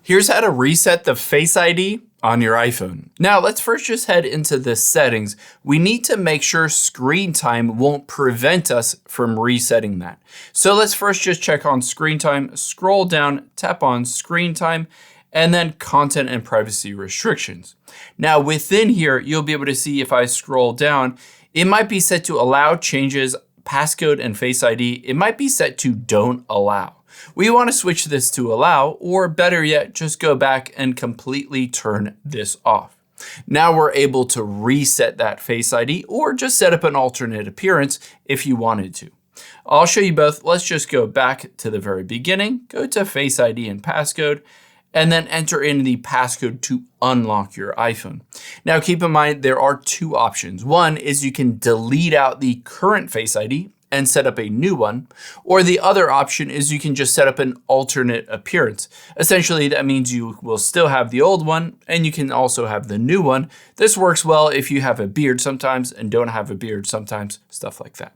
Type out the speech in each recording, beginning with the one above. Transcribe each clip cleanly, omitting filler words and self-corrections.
Here's how to reset the Face ID on your iPhone. Now let's first just head into the settings. We need to make sure screen time won't prevent us from resetting that. So let's first just check on screen time, scroll down, tap on screen time, and then content and privacy restrictions. Now within here, you'll be able to see if I scroll down, it might be set to allow changes, passcode and Face ID. It might be set to don't allow. We want to switch this to allow, or better yet, just go back and completely turn this off. Now we're able to reset that Face ID or just set up an alternate appearance if you wanted to. I'll show you both. Let's just go back to the very beginning, go to Face ID and passcode, and then enter in the passcode to unlock your iPhone. Now keep in mind, there are two options. One is you can delete out the current Face ID and set up a new one, or the other option is you can just set up an alternate appearance. Essentially, that means you will still have the old one and you can also have the new one. This works well if you have a beard sometimes and don't have a beard sometimes, stuff like that.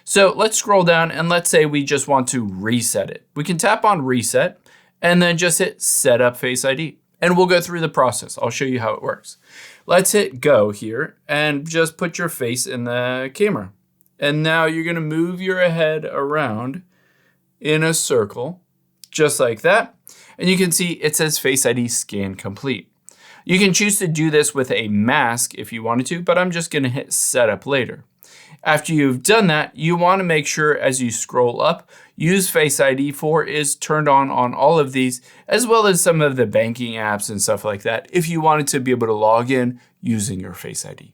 So let's scroll down and let's say we just want to reset it. We can tap on reset and then just hit set up Face ID and we'll go through the process. I'll show you how it works. Let's hit go here and just put your face in the camera. And now you're gonna move your head around in a circle, just like that. And you can see it says Face ID scan complete. You can choose to do this with a mask if you wanted to, but I'm just gonna hit setup later. After you've done that, you wanna make sure as you scroll up, use Face ID 4 is turned on all of these, as well as some of the banking apps and stuff like that, if you wanted to be able to log in using your Face ID.